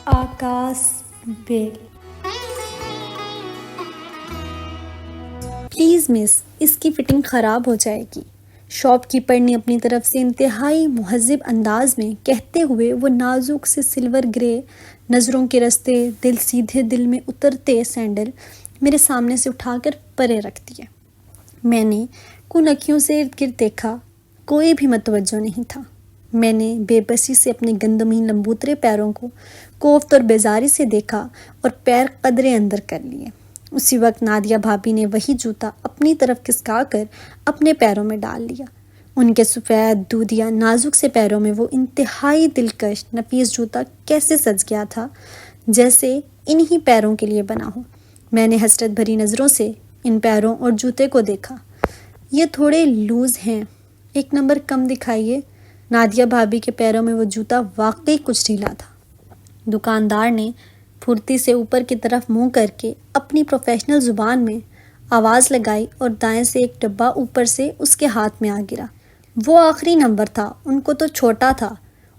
آکاش بیل۔ Please مس، اس کی fitting خراب ہو جائے گی، شاپ کیپر نے اپنی طرف سے انتہائی مہذب انداز میں کہتے ہوئے وہ نازک سے سلور گرے نظروں کے رستے دل سیدھے دل میں اترتے سینڈل میرے سامنے سے اٹھا کر پرے رکھ دیے۔ میں نے کن اکھیوں سے ارد گرد دیکھا، کوئی بھی متوجہ نہیں تھا۔ میں نے بے بسی سے اپنے گندمین لمبوترے پیروں کو کوفت اور بیزاری سے دیکھا اور پیر قدرے اندر کر لیے۔ اسی وقت نادیہ بھابی نے وہی جوتا اپنی طرف کھسکا کر اپنے پیروں میں ڈال لیا۔ ان کے سفید دودھیا نازک سے پیروں میں وہ انتہائی دلکش نفیس جوتا کیسے سج گیا تھا، جیسے انہی پیروں کے لیے بنا ہو۔ میں نے حسرت بھری نظروں سے ان پیروں اور جوتے کو دیکھا۔ یہ تھوڑے لوز ہیں، ایک نمبر کم دکھائیے۔ نادیہ بھابی کے پیروں میں وہ جوتا واقعی کچھ ڈھیلا تھا۔ دکاندار نے پھرتی سے اوپر کی طرف منہ کر کے اپنی پروفیشنل زبان میں آواز لگائی اور دائیں سے ایک ڈبہ اوپر سے اس کے ہاتھ میں آ گرا۔ وہ آخری نمبر تھا، ان کو تو چھوٹا تھا،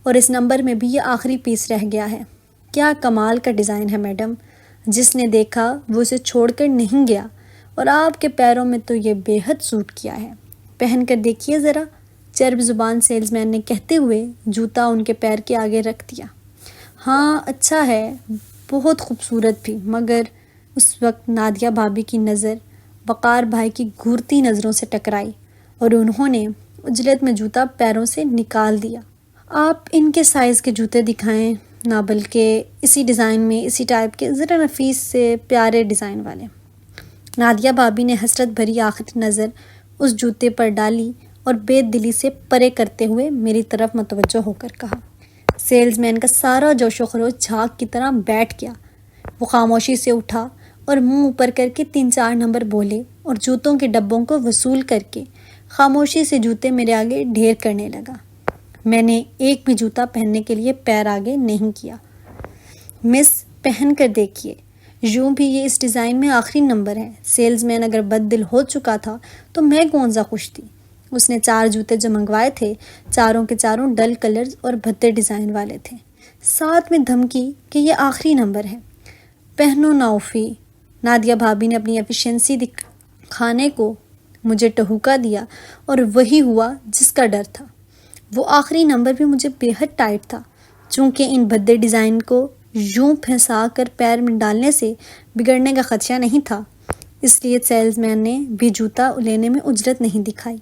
اور اس نمبر میں بھی یہ آخری پیس رہ گیا ہے۔ کیا کمال کا ڈیزائن ہے میڈم، جس نے دیکھا وہ اسے چھوڑ کر نہیں گیا، اور آپ کے پیروں میں تو یہ بے حد سوٹ کیا ہے، پہن کر دیکھیے ذرا، چرب زبان سیلز مین نے کہتے ہوئے جوتا ان کے پیر کے آگے رکھ دیا۔ ہاں اچھا ہے، بہت خوبصورت بھی، مگر اس وقت نادیہ بھابی کی نظر وقار بھائی کی گھورتی نظروں سے ٹکرائی اور انہوں نے عجلت میں جوتا پیروں سے نکال دیا۔ آپ ان کے سائز کے جوتے دکھائیں نہ، بلکہ اسی ڈیزائن میں، اسی ٹائپ کے ذرا نفیس سے پیارے ڈیزائن والے۔ نادیہ بھابی نے حسرت بھری آخری نظر اس جوتے پر ڈالی اور بے دلی سے پرے کرتے ہوئے میری طرف متوجہ ہو کر کہا۔ سیلز مین کا سارا جوش و خروش جھاگ کی طرح بیٹھ گیا۔ وہ خاموشی سے اٹھا اور منہ اوپر کر کے 3-4 نمبر بولے اور جوتوں کے ڈبوں کو وصول کر کے خاموشی سے جوتے میرے آگے ڈھیر کرنے لگا۔ میں نے ایک بھی جوتا پہننے کے لیے پیر آگے نہیں کیا۔ مس، پہن کر دیکھیے، یوں بھی یہ اس ڈیزائن میں آخری نمبر ہے۔ سیلز مین اگر بد دل ہو چکا تھا تو میں کون سا خوش تھی۔ اس نے 4 جوتے جو منگوائے تھے، چاروں کے چاروں ڈل کلرز اور بھدے ڈیزائن والے تھے، ساتھ میں دھمکی کہ یہ آخری نمبر ہے۔ پہنو نہ اوفی۔ نادیہ بھابی نے اپنی ایفیشنسی دکھانے کو مجھے ٹہوکا دیا اور وہی ہوا جس کا ڈر تھا۔ وہ آخری نمبر بھی مجھے بے حد ٹائٹ تھا، چونکہ ان بھدے ڈیزائن کو یوں پھنسا کر پیر میں ڈالنے سے بگڑنے کا خدشہ نہیں تھا، اس لیے سیلز مین نے بھی جوتا لینے میں عجلت نہیں دکھائی۔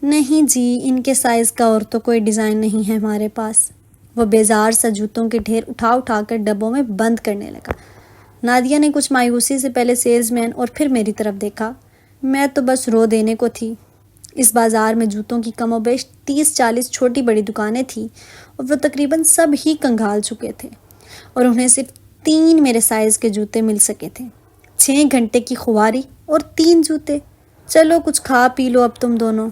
نہیں جی، ان کے سائز کا اور تو کوئی ڈیزائن نہیں ہے ہمارے پاس۔ وہ بیزار سا جوتوں کے ڈھیر اٹھا کر ڈبوں میں بند کرنے لگا۔ نادیہ نے کچھ مایوسی سے پہلے سیلز مین اور پھر میری طرف دیکھا۔ میں تو بس رو دینے کو تھی۔ اس بازار میں جوتوں کی کم و بیش 30-40 چھوٹی بڑی دکانیں تھیں اور وہ تقریباً سب ہی کنگال چکے تھے، اور انہیں صرف 3 میرے سائز کے جوتے مل سکے تھے۔ 6 گھنٹے کی خواری اور 3 جوتے۔ چلو کچھ کھا پی لو اب تم دونوں۔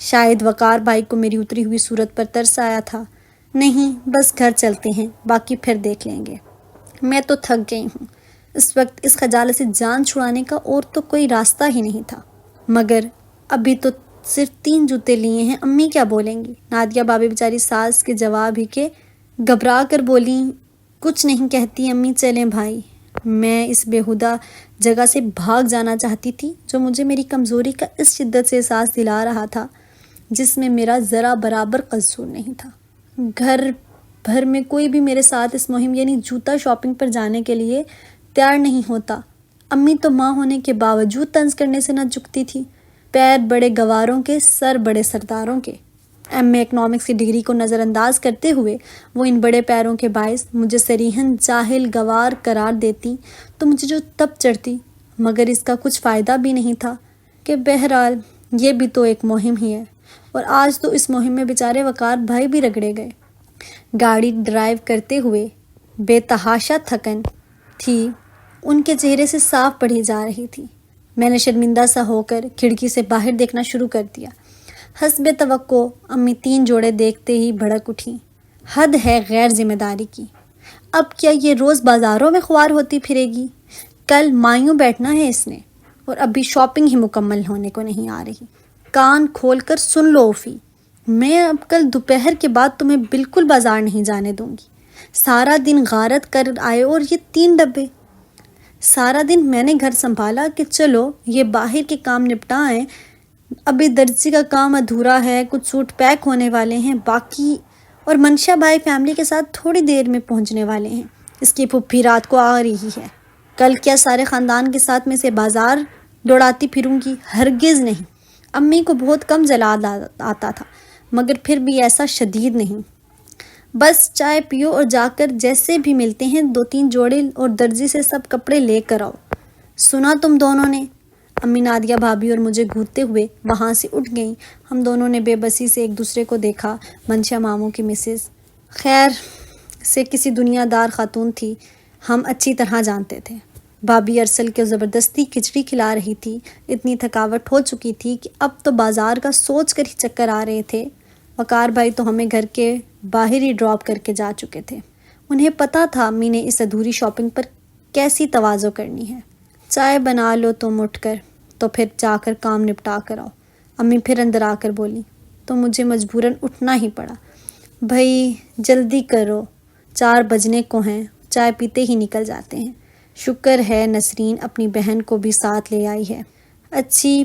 شاید وقار بھائی کو میری اتری ہوئی صورت پر ترس آیا تھا۔ نہیں، بس گھر چلتے ہیں، باقی پھر دیکھ لیں گے، میں تو تھک گئی ہوں۔ اس وقت اس خجالت سے جان چھڑانے کا اور تو کوئی راستہ ہی نہیں تھا، مگر ابھی تو صرف 3 جوتے لیے ہیں، امی کیا بولیں گی؟ نادیہ بھابی بیچاری ساس کے جواب ہی کے گھبرا کر بولی، کچھ نہیں کہتی امی، چلیں بھائی۔ میں اس بیہودہ جگہ سے بھاگ جانا چاہتی تھی جو مجھے میری کمزوری کا اس شدت سے احساس دلا رہا تھا جس میں میرا ذرا برابر قصور نہیں تھا۔ گھر بھر میں کوئی بھی میرے ساتھ اس مہم یعنی جوتا شاپنگ پر جانے کے لیے تیار نہیں ہوتا۔ امی تو ماں ہونے کے باوجود طنز کرنے سے نہ چکتی تھی۔ پیر بڑے گواروں کے، سر بڑے سرداروں کے۔ ایم اے اکنامکس کی ڈگری کو نظر انداز کرتے ہوئے وہ ان بڑے پیروں کے باعث مجھے صریحاً جاہل گوار قرار دیتی تو مجھے جو تب چڑھتی، مگر اس کا کچھ فائدہ بھی نہیں تھا کہ بہرحال یہ بھی تو ایک مہم ہی ہے، اور آج تو اس مہم میں بیچارے وقار بھائی بھی رگڑے گئے۔ گاڑی ڈرائیو کرتے ہوئے بے تحاشا تھکن تھی ان کے چہرے سے صاف پڑھی جا رہی تھی۔ میں نے شرمندہ سا ہو کر کھڑکی سے باہر دیکھنا شروع کر دیا۔ حسب توقع امی 3 جوڑے دیکھتے ہی بھڑک اٹھیں۔ حد ہے غیر ذمہ داری کی، اب کیا یہ روز بازاروں میں خوار ہوتی پھرے گی؟ کل مایوں بیٹھنا ہے اس نے، اور ابھی شاپنگ ہی مکمل ہونے کو نہیں آ رہی۔ کان کھول کر سن لو اوفی، میں اب کل دوپہر کے بعد تمہیں بالکل بازار نہیں جانے دوں گی۔ سارا دن غارت کر آئے اور یہ 3 ڈبے۔ سارا دن میں نے گھر سنبھالا کہ چلو یہ باہر کے کام نپٹائیں، ابھی درزی کا کام ادھورا ہے، کچھ سوٹ پیک ہونے والے ہیں باقی، اور منشا بھائی فیملی کے ساتھ تھوڑی دیر میں پہنچنے والے ہیں، اس کی پھپھی رات کو آ رہی ہے، کل کیا سارے خاندان کے ساتھ میں سے بازار دوڑاتی پھروں گی؟ ہرگز نہیں۔ امی کو بہت کم جلاد آتا تھا مگر پھر بھی ایسا شدید نہیں۔ بس چائے پیو اور جا کر جیسے بھی ملتے ہیں 2-3 جوڑے اور درزی سے سب کپڑے لے کر آؤ۔ سنا تم دونوں نے؟ امی نادیہ بھابھی اور مجھے گھورتے ہوئے وہاں سے اٹھ گئیں۔ ہم دونوں نے بے بسی سے ایک دوسرے کو دیکھا۔ منشا ماموں کی مسز خیر سے کسی دنیا دار خاتون تھی، ہم اچھی طرح جانتے تھے۔ بھابھی ارسل کو زبردستی کھچڑی کھلا رہی تھی، اتنی تھکاوٹ ہو چکی تھی کہ اب تو بازار کا سوچ کر ہی چکر آ رہے تھے۔ وقار بھائی تو ہمیں گھر کے باہر ہی ڈراپ کر کے جا چکے تھے۔ انہیں پتہ تھا امی نے اس ادھوری شاپنگ پر کیسی تواضع کرنی ہے۔ چائے بنا لو تم اٹھ کر، تو پھر جا کر کام نپٹا کر آؤ۔ امی پھر اندر آ کر بولی تو مجھے مجبوراً اٹھنا ہی پڑا۔ بھائی جلدی کرو، 4 بجنے کو ہیں، چائے پیتے ہی نکل جاتے ہیں۔ شکر ہے نسرین اپنی بہن کو بھی ساتھ لے آئی ہے، اچھی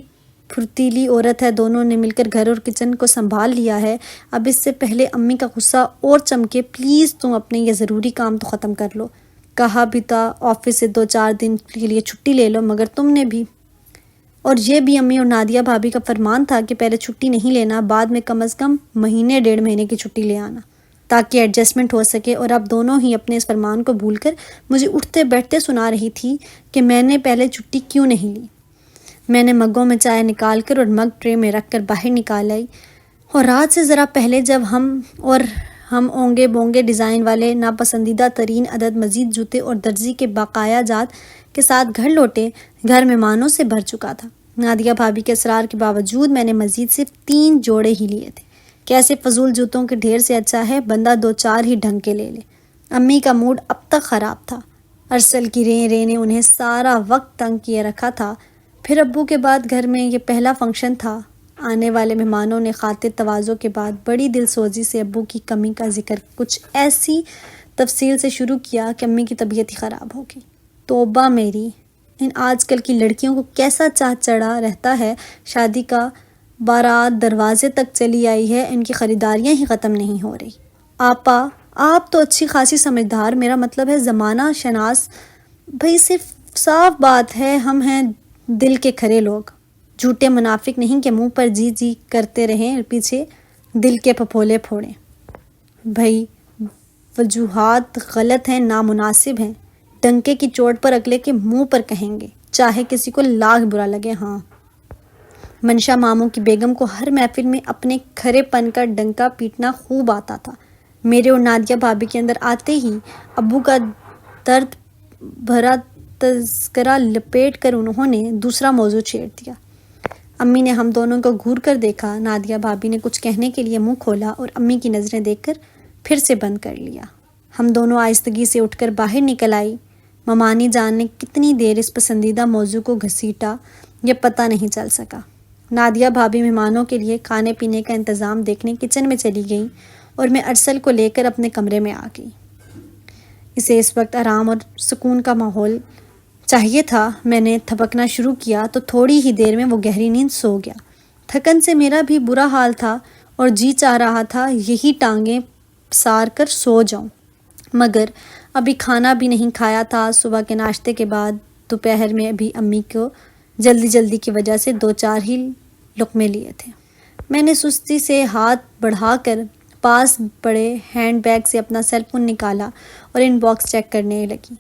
پھرتیلی عورت ہے، دونوں نے مل کر گھر اور کچن کو سنبھال لیا ہے۔ اب اس سے پہلے امی کا غصہ اور چمکے پلیز تم اپنے یہ ضروری کام تو ختم کر لو۔ کہا بھی تھا آفس سے 2-4 دن کے لیے چھٹی لے لو مگر تم نے بھی، اور یہ بھی امی اور نادیہ بھابھی کا فرمان تھا کہ پہلے چھٹی نہیں لینا، بعد میں کم از کم 1-1.5 مہینے کی چھٹی لے آنا تاکہ ایڈجسٹمنٹ ہو سکے، اور اب دونوں ہی اپنے اس فرمان کو بھول کر مجھے اٹھتے بیٹھتے سنا رہی تھی کہ میں نے پہلے چھٹی کیوں نہیں لی۔ میں نے مگوں میں چائے نکال کر اور مگ ٹرے میں رکھ کر باہر نکال آئی، اور رات سے ذرا پہلے جب ہم اونگے بونگے ڈیزائن والے ناپسندیدہ ترین عدد مزید جوتے اور درزی کے بقایا جات کے ساتھ گھر لوٹے، گھر مہمانوں سے بھر چکا تھا۔ نادیہ بھابھی کے اصرار کے باوجود میں نے مزید صرف 3 جوڑے ہی لیے تھے۔ کیسے فضول جوتوں کے ڈھیر سے اچھا ہے بندہ 2-4 ہی ڈھنگ کے لے لے۔ امی کا موڈ اب تک خراب تھا، ارسل کی رے نے انہیں سارا وقت تنگ کیے رکھا تھا، پھر ابو کے بعد گھر میں یہ پہلا فنکشن تھا۔ آنے والے مہمانوں نے خاطر تواضع کے بعد بڑی دل سوزی سے ابو کی کمی کا ذکر کچھ ایسی تفصیل سے شروع کیا کہ امی کی طبیعت ہی خراب ہو گئی۔ توبہ میری، ان آج کل کی لڑکیوں کو کیسا چاہ چڑھا رہتا ہے، شادی کا بارات دروازے تک چلی آئی ہے، ان کی خریداریاں ہی ختم نہیں ہو رہی۔ آپا آپ تو اچھی خاصی سمجھدار، میرا مطلب ہے زمانہ شناس، بھئی صرف صاف بات ہے ہم ہیں دل کے کھرے لوگ، جھوٹے منافق نہیں کہ منہ پر جی کرتے رہیں پیچھے دل کے پھپھولے پھوڑیں۔ بھئی وجوہات غلط ہیں، نامناسب ہیں، ڈنکے کی چوٹ پر اگلے کے منہ پر کہیں گے، چاہے کسی کو لاکھ برا لگے۔ ہاں، منشا ماموں کی بیگم کو ہر محفل میں اپنے کھرے پن کا ڈنکا پیٹنا خوب آتا تھا۔ میرے اور نادیہ بھابھی کے اندر آتے ہی ابو کا درد بھرا تذکرہ لپیٹ کر انہوں نے دوسرا موضوع چھیڑ دیا۔ امی نے ہم دونوں کو گھور کر دیکھا، نادیہ بھابھی نے کچھ کہنے کے لیے منہ کھولا اور امی کی نظریں دیکھ کر پھر سے بند کر لیا۔ ہم دونوں آہستگی سے اٹھ کر باہر نکل آئی۔ ممانی جان نے کتنی دیر اس پسندیدہ موضوع کو گھسیٹا یہ پتہ نہیں چل سکا۔ نادیہ بھابھی مہمانوں کے لیے کھانے پینے کا انتظام دیکھنے کچن میں چلی گئیں اور میں ارسل کو لے کر اپنے کمرے میں آ گئی۔ اسے اس وقت آرام اور سکون کا ماحول چاہیے تھا۔ میں نے تھپکنا شروع کیا تو تھوڑی ہی دیر میں وہ گہری نیند سو گیا۔ تھکن سے میرا بھی برا حال تھا اور جی چاہ رہا تھا یہی ٹانگیں پسار کر سو جاؤں، مگر ابھی کھانا بھی نہیں کھایا تھا۔ صبح کے ناشتے کے بعد دوپہر میں بھی امی کو جلدی کی وجہ سے 2-4 ہی لقمے لیے تھے۔ میں نے سستی سے ہاتھ بڑھا کر پاس پڑے ہینڈ بیگ سے اپنا سیل فون نکالا اور ان باکس چیک کرنے لگی۔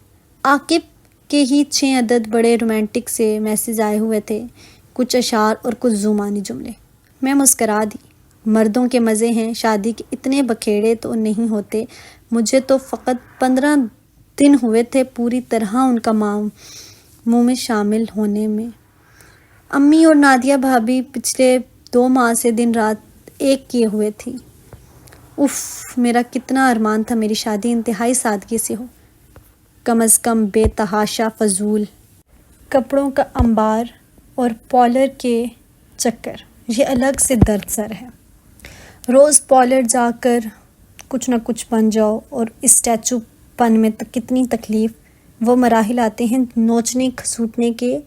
عاقب کے ہی 6 عدد بڑے رومانٹک سے میسج آئے ہوئے تھے، کچھ اشعار اور کچھ زبانی جملے۔ میں مسکرا دی۔ مردوں کے مزے ہیں، شادی کے اتنے بکھیڑے تو نہیں ہوتے، مجھے تو فقط 15 دن ہوئے تھے پوری طرح ان کا منہ میں شامل ہونے میں۔ امی اور نادیہ بھابھی پچھلے 2 ماہ سے دن رات ایک کیے ہوئے تھی۔ اف، میرا کتنا ارمان تھا میری شادی انتہائی سادگی سے ہو، کم از کم بے تحاشا فضول کپڑوں کا انبار اور پارلر کے چکر، یہ الگ سے درد سر ہے۔ روز پارلر جا کر کچھ نہ کچھ بن جاؤ، اور اسٹیچو پن میں کتنی تکلیف۔ وہ مراحل آتے ہیں نوچنے کھسوٹنے کے،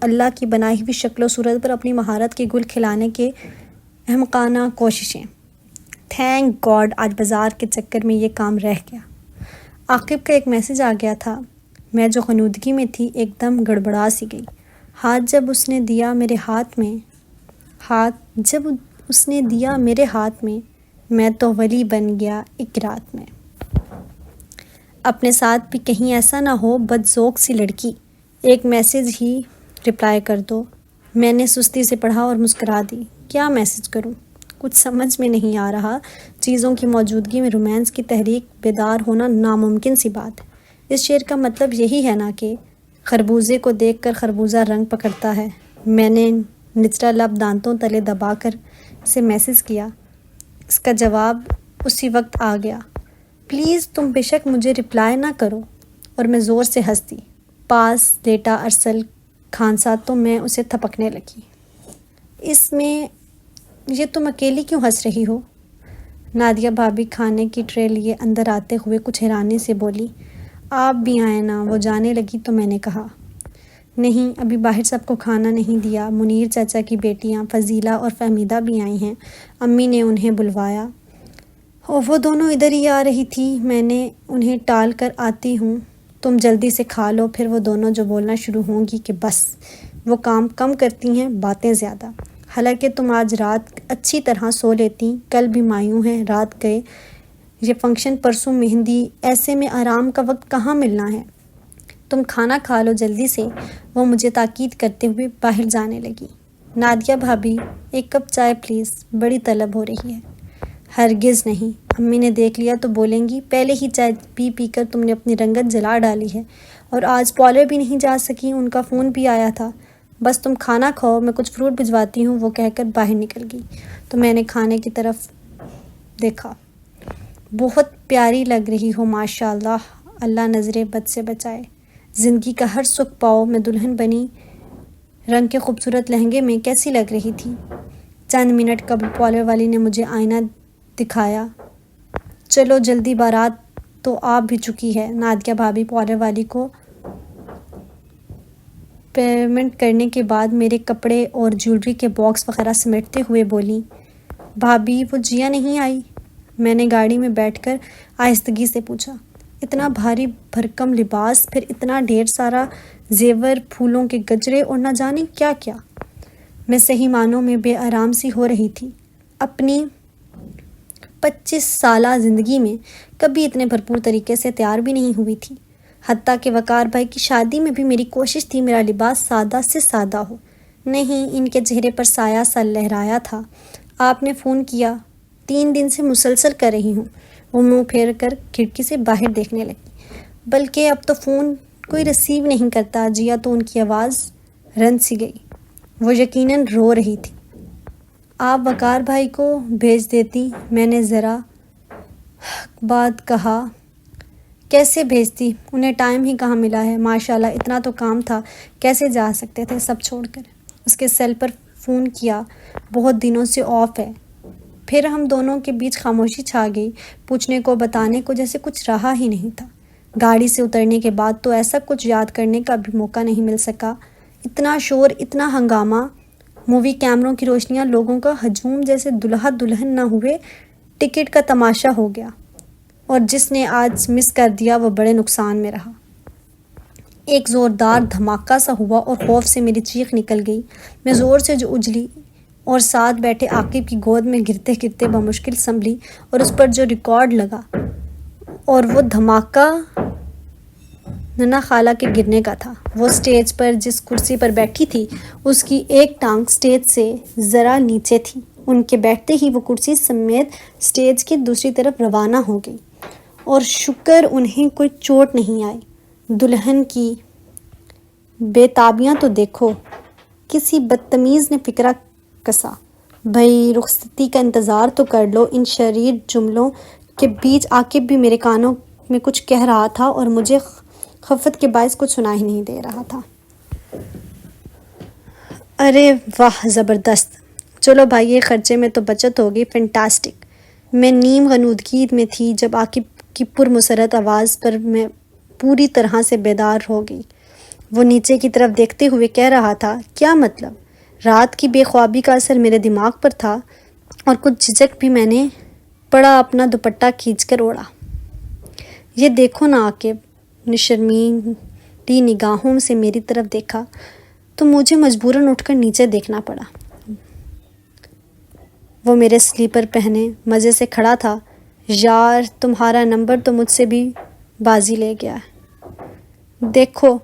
اللہ کی بنائی ہوئی شکل و صورت پر اپنی مہارت کے گل کھلانے کے احمقانہ کوششیں۔ تھینک گاڈ آج بازار کے چکر میں یہ کام رہ گیا۔ عاقب کا ایک میسج آ گیا تھا۔ میں جو غنودگی میں تھی ایک دم گڑبڑا سی گئی۔ جب اس نے دیا میرے ہاتھ میں میں تو ولی بن گیا ایک رات میں۔ اپنے ساتھ بھی کہیں ایسا نہ ہو بد ذوق سی لڑکی، ایک میسج ہی رپلائی کر دو۔ میں نے سستی سے پڑھا اور مسکرا دی۔ کیا میسج کروں؟ کچھ سمجھ میں نہیں آ رہا۔ چیزوں کی موجودگی میں رومانس کی تحریک بیدار ہونا ناممکن سی بات ہے۔ اس شعر کا مطلب یہی ہے نا کہ خربوزے کو دیکھ کر خربوزہ رنگ پکڑتا ہے۔ میں نے نچلا لب دانتوں تلے دبا کر اسے میسج کیا۔ اس کا جواب اسی وقت آ گیا۔ پلیز تم بے شک مجھے رپلائی نہ کرو، اور میں زور سے ہنس دی۔ پاس لیٹا ارسل کھانسا تو میں اسے تھپکنے لگی۔ اس میں یہ تم اکیلی کیوں ہنس رہی ہو؟ نادیہ بھابی کھانے کی ٹرے لیے اندر آتے ہوئے کچھ حیرانی سے بولی۔ آپ بھی آئیں نا۔ وہ جانے لگی تو میں نے کہا، نہیں ابھی باہر سب کو کھانا نہیں دیا۔ منیر چاچا کی بیٹیاں فضیلہ اور فہمیدہ بھی آئی ہیں، امی نے انہیں بلوایا، اور وہ دونوں ادھر ہی آ رہی تھی۔ میں نے انہیں ٹال کر آتی ہوں، تم جلدی سے کھا لو۔ پھر وہ دونوں جو بولنا شروع ہوں گی کہ بس وہ کام کم کرتی ہیں، باتیں زیادہ۔ حالانکہ تم آج رات اچھی طرح سو لیتی، کل بھی مایوں ہیں، رات گئے، یہ فنکشن پرسوں مہندی، ایسے میں آرام کا وقت کہاں ملنا ہے؟ تم کھانا کھا لو جلدی سے۔ وہ مجھے تاکید کرتے ہوئے باہر جانے لگی۔ نادیہ بھابی ایک کپ چائے پلیز، بڑی طلب ہو رہی ہے۔ ہرگز نہیں، امی نے دیکھ لیا تو بولیں گی پہلے ہی چائے پی پی کر تم نے اپنی رنگت جلا ڈالی ہے، اور آج پارلر بھی نہیں جا سکی، ان کا فون بھی آیا تھا۔ بس تم کھانا کھاؤ، میں کچھ فروٹ بھجواتی ہوں۔ وہ کہہ کر باہر نکل گئی تو میں نے کھانے کی طرف دیکھا۔ بہت پیاری لگ رہی ہو ماشاء اللہ، اللہ نظر بد سے بچائے، زندگی کا ہر سکھ پاؤ۔ میں دلہن بنی رنگ کے خوبصورت لہنگے میں کیسی لگ رہی تھی؟ چند منٹ قبل پارلر والی نے مجھے آئینہ دکھایا۔ چلو جلدی، بارات تو آ بھی چکی ہے۔ نادیہ بھابی پارلر والی کو پیمنٹ کرنے کے بعد میرے کپڑے اور جیولری کے باکس وغیرہ سمیٹتے ہوئے بولی، بھابی وہ جیا نہیں آئی؟ میں نے گاڑی میں بیٹھ کر آہستگی سے پوچھا۔ اتنا بھاری بھرکم لباس، پھر اتنا ڈھیر سارا زیور، پھولوں کے گجرے اور نہ جانے کیا کیا۔ میں صحیح معنوں میں بے آرام سی ہو رہی تھی۔ اپنی 25 سالہ زندگی میں کبھی اتنے بھرپور طریقے سے تیار بھی نہیں ہوئی تھی۔ حتیٰ کہ وقار بھائی کی شادی میں بھی میری کوشش تھی میرا لباس سادہ سے سادہ ہو۔ نہیں، ان کے چہرے پر سایہ سا لہرایا تھا۔ آپ نے فون کیا؟ 3 دن سے مسلسل کر رہی ہوں۔ وہ منہ پھیر کر کھڑکی سے باہر دیکھنے لگی۔ بلکہ اب تو فون کوئی ریسیو نہیں کرتا۔ جیا تو ان کی آواز رن سی گئی۔ وہ یقیناً رو رہی تھی۔ آپ وقار بھائی کو بھیج دیتی، میں نے ذرا بعد کہا۔ کیسے بھیجتی؟ انہیں ٹائم ہی کہاں ملا ہے، ماشاءاللہ اتنا تو کام تھا، کیسے جا سکتے تھے سب چھوڑ کر؟ اس کے سیل پر فون کیا، بہت دنوں سے آف ہے۔ پھر ہم دونوں کے بیچ خاموشی چھا گئی، پوچھنے کو بتانے کو جیسے کچھ رہا ہی نہیں تھا۔ گاڑی سے اترنے کے بعد تو ایسا کچھ یاد کرنے کا بھی موقع نہیں مل سکا۔ اتنا شور، اتنا ہنگامہ، مووی کیمروں کی روشنیاں، لوگوں کا ہجوم، جیسے دلہا دلہن نہ ہوئے ٹکٹ کا تماشا ہو گیا، اور جس نے آج مس کر دیا وہ بڑے نقصان میں رہا۔ ایک زوردار دھماکہ سا ہوا اور خوف سے میری چیخ نکل گئی۔ میں زور سے جو اجلی اور ساتھ بیٹھے عاقب کی گود میں گرتے گرتے بمشکل سنبھلی، اور اس پر جو ریکارڈ لگا، اور وہ دھماکہ ننا خالہ کے گرنے کا تھا۔ وہ سٹیج پر جس کرسی پر بیٹھی تھی اس کی ایک ٹانگ سٹیج سے ذرا نیچے تھی۔ ان کے بیٹھتے ہی وہ کرسی سمیت سٹیج کی دوسری طرف روانہ ہو گئی، اور شکر انہیں کوئی چوٹ نہیں آئی۔ دلہن کی بے تابیاں تو دیکھو، کسی بدتمیز نے فکرہ کسا۔ بھئی رخصتی کا انتظار تو کر لو۔ ان شریر جملوں کے بیچ عاقب بھی میرے کانوں میں کچھ کہہ رہا تھا، اور مجھے خفت کے باعث کچھ سنا ہی نہیں دے رہا تھا۔ ارے واہ، زبردست! چلو بھائی، یہ خرچے میں تو بچت ہوگی، فینٹاسٹک! میں نیم غنودگی میں تھی جب عاقب کی پرمسرت آواز پر میں پوری طرح سے بیدار ہو گئی۔ وہ نیچے کی طرف دیکھتے ہوئے کہہ رہا تھا، کیا مطلب؟ رات کی بے خوابی کا اثر میرے دماغ پر تھا اور کچھ جھجک بھی میں نے پڑا اپنا دوپٹہ کھینچ کر اوڑھا۔ یہ دیکھو نا، عاقب نے شرمیلی نگاہوں سے میری طرف دیکھا تو مجھے مجبوراً اٹھ کر نیچے دیکھنا پڑا۔ وہ میرے سلیپر پہنے مزے سے کھڑا تھا۔ یار، تمہارا نمبر تو مجھ سے بھی بازی لے گیا ہے۔ دیکھو،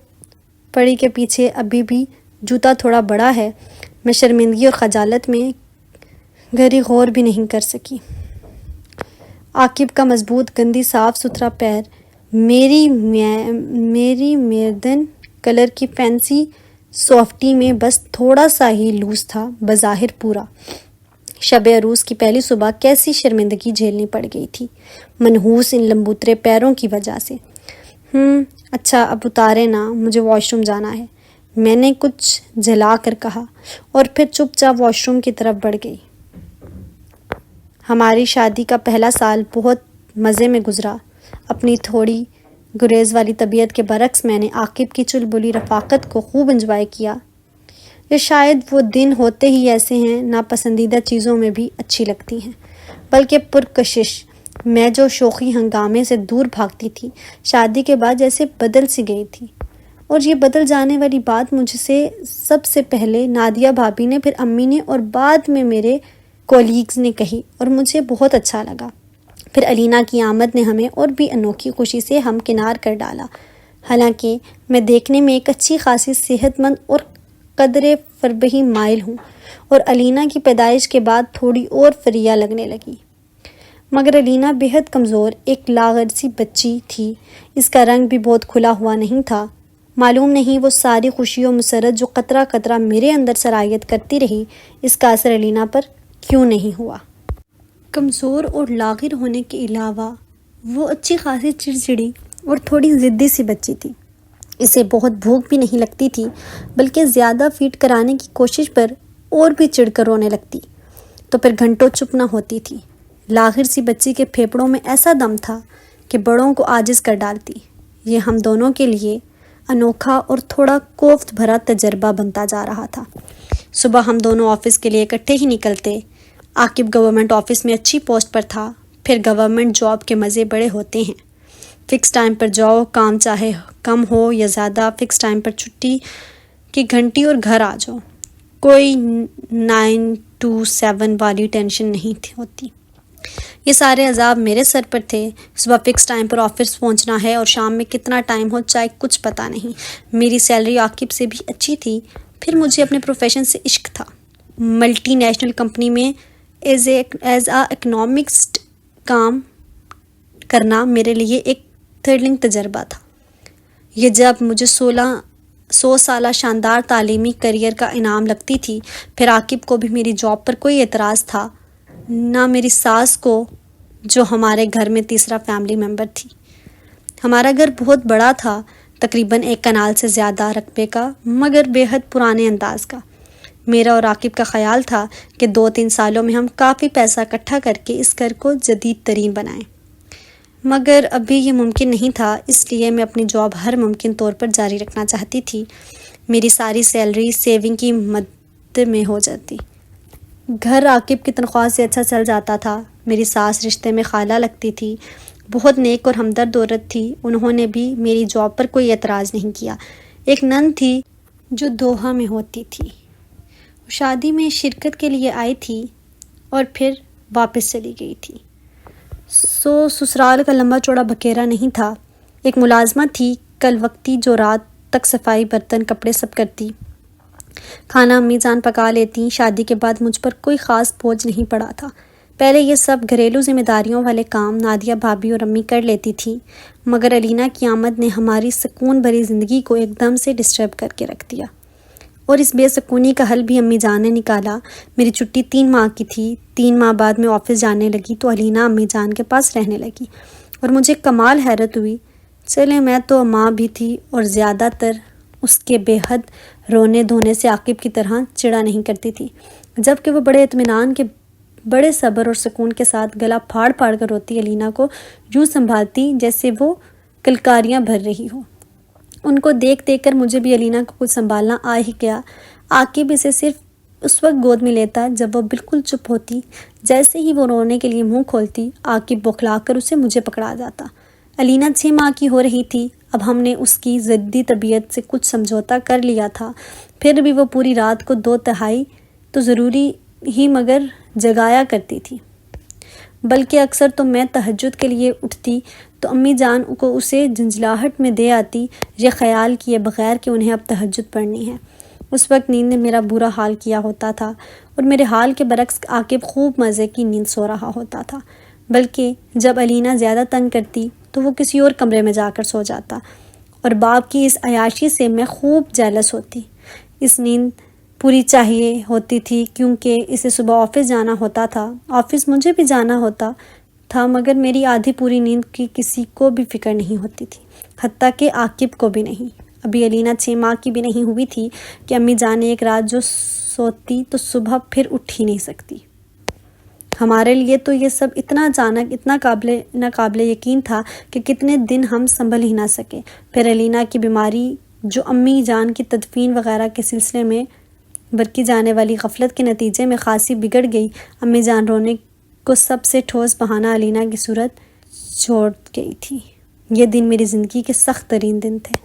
پڑی کے پیچھے ابھی بھی جوتا تھوڑا بڑا ہے۔ میں شرمندگی اور خجالت میں گھڑی غور بھی نہیں کر سکی۔ عاقب کا مضبوط گندی صاف ستھرا پیر میری میردن کلر کی فینسی سافٹی میں بس تھوڑا سا ہی لوز تھا، بظاہر پورا۔ شب عروس کی پہلی صبح کیسی شرمندگی جھیلنی پڑ گئی تھی، منحوس ان لمبوترے پیروں کی وجہ سے۔ اچھا، اب اتارے نا، مجھے واش روم جانا ہے، میں نے کچھ جھلا کر کہا اور پھر چپ چاپ واش روم کی طرف بڑھ گئی۔ ہماری شادی کا پہلا سال بہت مزے میں گزرا۔ اپنی تھوڑی گریز والی طبیعت کے برعکس میں نے عاقب کی چلبلی رفاقت کو خوب انجوائے کیا۔ یا شاید وہ دن ہوتے ہی ایسے ہیں، ناپسندیدہ چیزوں میں بھی اچھی لگتی ہیں، بلکہ پرکشش۔ میں جو شوخی ہنگامے سے دور بھاگتی تھی، شادی کے بعد جیسے بدل سی گئی تھی۔ اور یہ بدل جانے والی بات مجھ سے سب سے پہلے نادیہ بھابی نے، پھر امی نے اور بعد میں میرے کولیگز نے کہی اور مجھے بہت اچھا لگا۔ پھر علینا کی آمد نے ہمیں اور بھی انوکھی خوشی سے ہمکنار کر ڈالا۔ حالانکہ میں دیکھنے میں ایک اچھی خاصی صحت مند اور قدرے فربہی مائل ہوں، اور علینا کی پیدائش کے بعد تھوڑی اور فریہ لگنے لگی، مگر علینا بہت کمزور ایک لاغر سی بچی تھی۔ اس کا رنگ بھی بہت کھلا ہوا نہیں تھا۔ معلوم نہیں وہ ساری خوشی و مسرت جو قطرہ قطرہ میرے اندر سرایت کرتی رہی، اس کا اثر علینا پر کیوں نہیں ہوا۔ کمزور اور لاغر ہونے کے علاوہ وہ اچھی خاصی چڑچڑی اور تھوڑی ضدی سی بچی تھی۔ اسے بہت بھوک بھی نہیں لگتی تھی، بلکہ زیادہ فیڈ کرانے کی کوشش پر اور بھی چڑھ کر رونے لگتی تو پھر گھنٹوں چپ نہ ہوتی تھی۔ لاغر سی بچی کے پھیپڑوں میں ایسا دم تھا کہ بڑوں کو عاجز کر ڈالتی۔ یہ ہم دونوں کے لیے انوکھا اور تھوڑا کوفت بھرا تجربہ بنتا جا رہا تھا۔ صبح ہم دونوں آفس کے لیے اکٹھے ہی نکلتے۔ عاقب گورنمنٹ آفس میں اچھی پوسٹ پر تھا۔ پھر گورنمنٹ جاب کے مزے بڑے ہوتے ہیں، فکس ٹائم پر جاؤ، کام چاہے کم ہو یا زیادہ، فکس ٹائم پر چھٹی کی گھنٹی اور گھر آ جاؤ۔ کوئی 9 to 7 والی ٹینشن نہیں ہوتی۔ یہ سارے عذاب میرے سر پر تھے۔ صبح فکس ٹائم پر آفس پہنچنا ہے اور شام میں کتنا ٹائم ہو چاہے کچھ پتہ نہیں۔ میری سیلری عاقب سے بھی اچھی تھی۔ پھر مجھے اپنے پروفیشن سے عشق تھا۔ ملٹی نیشنل کمپنی میں ایز اے اکنامسٹ کام کرنا میرے لیے ایک تھرلنگ تجربہ تھا۔ یہ جب مجھے 100 سالہ شاندار تعلیمی کیریئر کا انعام لگتی تھی۔ پھر عاقب کو بھی میری جاب پر کوئی اعتراض تھا، نہ میری ساس کو جو ہمارے گھر میں تیسرا فیملی ممبر تھی۔ ہمارا گھر بہت بڑا تھا، تقریباً 1 کنال سے زیادہ رقبے کا، مگر بے حد پرانے انداز کا۔ میرا اور عاقب کا خیال تھا کہ 2-3 سالوں میں ہم کافی پیسہ اکٹھا کر کے اس گھر کو جدید ترین بنائیں، مگر ابھی یہ ممکن نہیں تھا، اس لیے میں اپنی جاب ہر ممکن طور پر جاری رکھنا چاہتی تھی۔ میری ساری سیلری سیونگ کی مد میں ہو جاتی۔ گھر عاقب کی تنخواہ سے اچھا چل جاتا تھا۔ میری ساس رشتے میں خالہ لگتی تھی، بہت نیک اور ہمدرد عورت تھی۔ انہوں نے بھی میری جاب پر کوئی اعتراض نہیں کیا۔ ایک نند تھی جو دوحہ میں ہوتی تھی، شادی میں شرکت کے لیے آئی تھی اور پھر واپس چلی گئی تھی۔ سسرال کا لمبا چوڑا بکیرا نہیں تھا۔ ایک ملازمہ تھی کل وقتی جو رات تک صفائی، برتن، کپڑے سب کرتی۔ کھانا امی جان پکا لیتی۔ شادی کے بعد مجھ پر کوئی خاص بوجھ نہیں پڑا تھا۔ پہلے یہ سب گھریلو ذمہ داریوں والے کام نادیہ بھابی اور امی کر لیتی تھی، مگر علینا کی آمد نے ہماری سکون بھری زندگی کو ایک دم سے ڈسٹرب کر کے رکھ دیا، اور اس بے سکونی کا حل بھی امی جان نے نکالا۔ میری چھٹی 3 ماہ کی تھی۔ 3 ماہ بعد میں آفس جانے لگی تو علینا امی جان کے پاس رہنے لگی، اور مجھے کمال حیرت ہوئی۔ چلے، میں تو ماں بھی تھی اور زیادہ تر اس کے بے حد رونے دھونے سے عاقب کی طرح چڑا نہیں کرتی تھی، جبکہ وہ بڑے اطمینان کے بڑے صبر اور سکون کے ساتھ گلا پھاڑ پھاڑ کر روتی علینا کو یوں سنبھالتی جیسے وہ کلکاریاں بھر رہی ہو۔ ان کو دیکھ دیکھ کر مجھے بھی علینا کو کچھ سنبھالنا آ ہی گیا۔ عاقب اسے صرف اس وقت گود میں لیتا جب وہ بالکل چپ ہوتی۔ جیسے ہی وہ رونے کے لیے منہ کھولتی، عاقب بوکھلا کر اسے مجھے پکڑا جاتا۔ علینا 6 ماہ کی ہو رہی تھی۔ اب ہم نے اس کی ضدی طبیعت سے کچھ سمجھوتا کر لیا تھا، پھر بھی وہ پوری رات کو 2/3 تو ضروری ہی مگر جگایا کرتی تھی، بلکہ اکثر تو میں تہجد کے لیے اٹھتی تو امی جان کو اسے جھنجھلاہٹ میں دے آتی، یہ خیال کیے بغیر کہ انہیں اب تہجد پڑھنی ہے۔ اس وقت نیند نے میرا برا حال کیا ہوتا تھا، اور میرے حال کے برعکس عاقب خوب مزے کی نیند سو رہا ہوتا تھا، بلکہ جب علینا زیادہ تنگ کرتی تو وہ کسی اور کمرے میں جا کر سو جاتا، اور باپ کی اس عیاشی سے میں خوب جیلس ہوتی۔ اس نیند پوری چاہیے ہوتی تھی کیونکہ اسے صبح آفس جانا ہوتا تھا، آفس مجھے بھی جانا ہوتا تھا، مگر میری آدھی پوری نیند کی کسی کو بھی فکر نہیں ہوتی تھی، حتیٰ کہ عاقب کو بھی نہیں۔ ابھی علینا 6 ماہ کی بھی نہیں ہوئی تھی کہ امی جان ایک رات جو سوتی تو صبح پھر اٹھ ہی نہیں سکتی۔ ہمارے لیے تو یہ سب اتنا اچانک، اتنا ناقابل یقین تھا کہ کتنے دن ہم سنبھل ہی نہ سکے۔ پھر علینا کی بیماری، جو امی جان کی تدفین وغیرہ کے سلسلے میں برتی جانے والی غفلت کے نتیجے میں خاصی بگڑ گئی۔ امی جان رونے کو سب سے ٹھوس بہانہ علینا کی صورت چھوڑ گئی تھی۔ یہ دن میری زندگی کے سخت ترین دن تھے،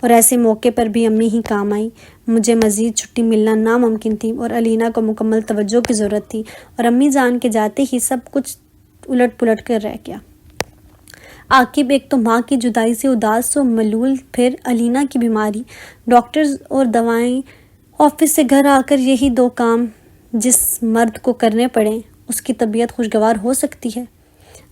اور ایسے موقع پر بھی امی ہی کام آئی۔ مجھے مزید چھٹی ملنا ناممکن تھی، اور علینا کو مکمل توجہ کی ضرورت تھی، اور امی جان کے جاتے ہی سب کچھ الٹ پلٹ کر رہ گیا۔ عاقب ایک تو ماں کی جدائی سے اداس و ملول، پھر علینا کی بیماری، ڈاکٹرز اور دوائیں، آفس سے گھر آ کر یہی 2 کام جس مرد کو کرنے پڑیں، اس کی طبیعت خوشگوار ہو سکتی ہے؟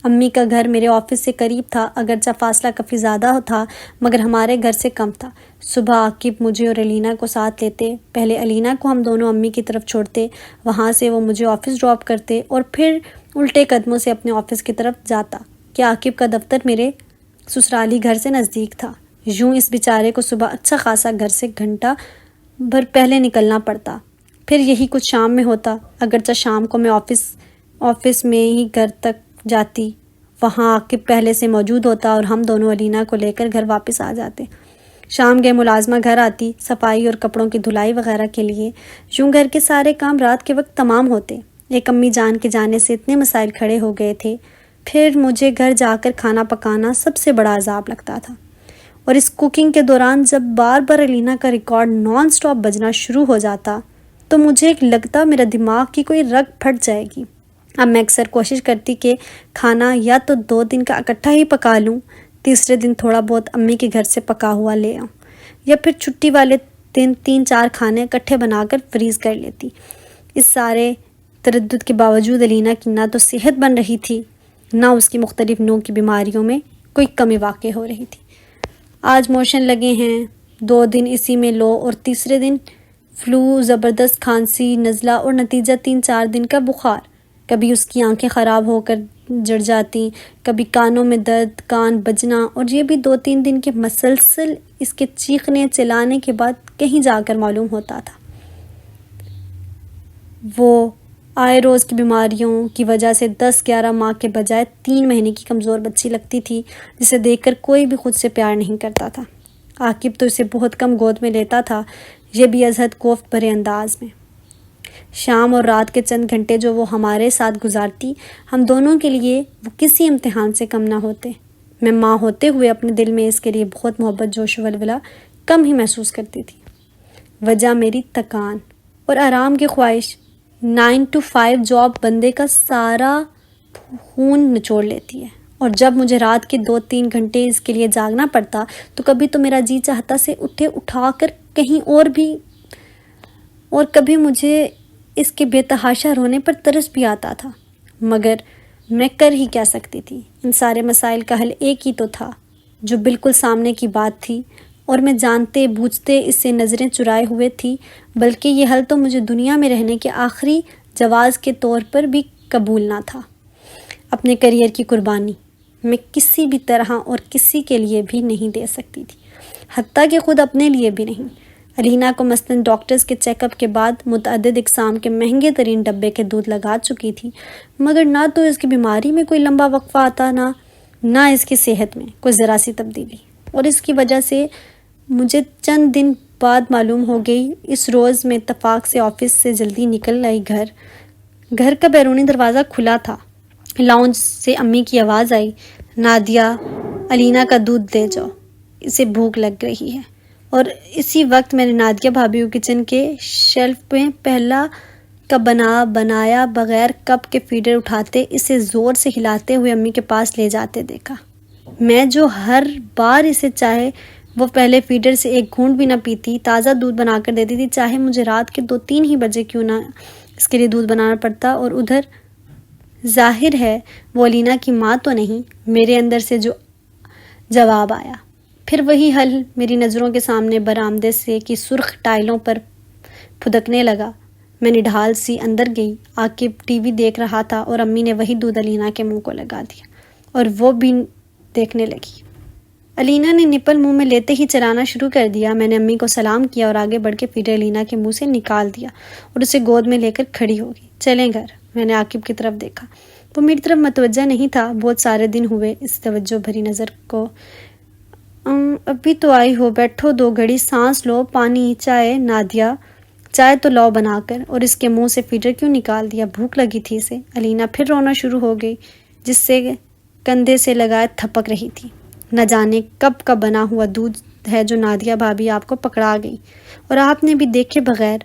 امی کا گھر میرے آفس سے قریب تھا، اگرچہ فاصلہ کافی زیادہ تھا، مگر ہمارے گھر سے کم تھا۔ صبح عاقب مجھے اور علینا کو ساتھ لیتے، پہلے علینا کو ہم دونوں امی کی طرف چھوڑتے، وہاں سے وہ مجھے آفس ڈراپ کرتے، اور پھر الٹے قدموں سے اپنے آفس کی طرف جاتا کہ عاقب کا دفتر میرے سسرالی گھر سے نزدیک تھا۔ یوں اس بیچارے کو صبح اچھا خاصا گھر سے گھنٹہ بھر پہلے نکلنا پڑتا، پھر یہی کچھ شام میں ہوتا، اگرچہ شام کو میں آفس میں ہی گھر تک جاتی، وہاں عاقب پہلے سے موجود ہوتا، اور ہم دونوں علینا کو لے کر گھر واپس آ جاتے۔ شام گئے ملازمہ گھر آتی، صفائی اور کپڑوں کی دھلائی وغیرہ کے لیے۔ یوں گھر کے سارے کام رات کے وقت تمام ہوتے۔ ایک امی جان کے جانے سے اتنے مسائل کھڑے ہو گئے تھے، پھر مجھے گھر جا کر کھانا پکانا سب سے بڑا عذاب لگتا تھا، اور اس کوکنگ کے دوران جب بار بار علینا کا ریکارڈ نان سٹاپ بجنا شروع ہو جاتا تو مجھے لگتا میرا دماغ کی کوئی رگ پھٹ جائے گی۔ اب میں اکثر کوشش کرتی کہ کھانا یا تو 2 دن کا اکٹھا ہی پکا لوں، تیسرے دن تھوڑا بہت امی کے گھر سے پکا ہوا لے آؤں، یا پھر چھٹی والے دن 3-4 کھانے اکٹھے بنا کر فریز کر لیتی۔ اس سارے تردد کے باوجود علینا کی نہ تو صحت بن رہی تھی، نہ اس کی مختلف نوع کی بیماریوں میں کوئی کمی واقع ہو رہی تھی۔ آج موشن لگے ہیں، 2 دن اسی میں لو، اور تیسرے دن فلو، زبردست کھانسی، نزلہ، اور نتیجہ 3-4 دن کا بخار۔ کبھی اس کی آنکھیں خراب ہو کر جڑ جاتی، کبھی کانوں میں درد، کان بجنا، اور یہ بھی 2-3 دن کے مسلسل اس کے چیخنے چلانے کے بعد کہیں جا کر معلوم ہوتا تھا۔ وہ آئے روز کی بیماریوں کی وجہ سے 10-11 ماہ کے بجائے 3 مہینے کی کمزور بچی لگتی تھی، جسے دیکھ کر کوئی بھی خود سے پیار نہیں کرتا تھا۔ عاقب تو اسے بہت کم گود میں لیتا تھا، یہ بھی ازحد کوفت بھرے انداز میں۔ شام اور رات کے چند گھنٹے جو وہ ہمارے ساتھ گزارتی، ہم دونوں کے لیے وہ کسی امتحان سے کم نہ ہوتے۔ میں ماں ہوتے ہوئے اپنے دل میں اس کے لیے بہت محبت، جوش و ولولہ کم ہی محسوس کرتی تھی۔ وجہ میری تکان اور آرام کی خواہش۔ 9 to 5 جاب بندے کا سارا خون نچوڑ لیتی ہے، اور جب مجھے رات کے 2-3 گھنٹے اس کے لیے جاگنا پڑتا تو کبھی تو میرا جی چاہتا سے اٹھا کر کہیں اور کبھی مجھے اس کے بے تحاشا رونے پر ترس بھی آتا تھا، مگر میں کر ہی کیا سکتی تھی؟ ان سارے مسائل کا حل ایک ہی تو تھا، جو بالکل سامنے کی بات تھی، اور میں جانتے بوجھتے اس سے نظریں چرائے ہوئے تھی، بلکہ یہ حل تو مجھے دنیا میں رہنے کے آخری جواز کے طور پر بھی قبول نہ تھا۔ اپنے کیریئر کی قربانی میں کسی بھی طرح اور کسی کے لیے بھی نہیں دے سکتی تھی، حتیٰ کہ خود اپنے لیے بھی نہیں۔ علینا کو مثلاً ڈاکٹرز کے چیک اپ کے بعد متعدد اقسام کے مہنگے ترین ڈبے کے دودھ لگا چکی تھی، مگر نہ تو اس کی بیماری میں کوئی لمبا وقفہ آتا نہ اس کی صحت میں کوئی ذرا سی تبدیلی، اور اس کی وجہ سے مجھے چند دن بعد معلوم ہو گئی۔ اس روز میں اتفاق سے آفس سے جلدی نکل آئی گھر کا بیرونی دروازہ کھلا تھا۔ لاؤنج سے امی کی آواز آئی، نادیہ، علینا کا دودھ دے جاؤ، اسے بھوک لگ رہی ہے۔ اور اسی وقت میں نے نادیہ بھابھی کو کچن کے شیلف میں پہلا کا بنایا بغیر کپ کے فیڈر اٹھاتے اسے زور سے ہلاتے ہوئے امی کے پاس لے جاتے دیکھا۔ میں جو ہر بار اسے چاہے وہ پہلے فیڈر سے ایک گھونٹ بھی نہ پیتی، تازہ دودھ بنا کر دیتی تھی، چاہے مجھے رات کے 2-3 ہی بجے کیوں نہ اس کے لیے دودھ بنانا پڑتا۔ اور ادھر ظاہر ہے وہ علینا کی ماں تو نہیں، میرے اندر سے جو جواب آیا پھر وہی حل میری نظروں کے سامنے برآمدے سے کی سرخ ٹائلوں پر پھدکنے لگا۔ میں نڈھال سی اندر گئی۔ عاقب ٹی وی دیکھ رہا تھا اور امی نے وہی دودھ علینا کے منہ کو لگا دیا اور وہ بھی دیکھنے لگی۔ علینا نے نپل منہ میں لیتے ہی چلانا شروع کر دیا۔ میں نے امی کو سلام کیا اور آگے بڑھ کے فیڈر علینا کے منہ سے نکال دیا اور اسے گود میں لے کر کھڑی ہو گئی۔ چلیں گھر۔ میں نے عاقب کی طرف دیکھا، وہ میری طرف متوجہ نہیں تھا۔ بہت سارے دن ہوئے اس توجہ بھری نظر کو۔ ابھی تو آئی ہو، بیٹھو 2 گھڑی سانس لو، پانی، چائے۔ نادیہ، چائے تو لاؤ بنا کر۔ اور اس کے منہ سے فیڈر کیوں نکال دیا؟ بھوک لگی تھی اسے۔ علینا پھر رونا شروع ہو گئی، جس سے کندھے سے لگائے تھپک رہی تھی۔ نہ جانے کب کا بنا ہوا دودھ ہے جو نادیہ بھابھی آپ کو پکڑا گئی اور آپ نے بھی دیکھے بغیر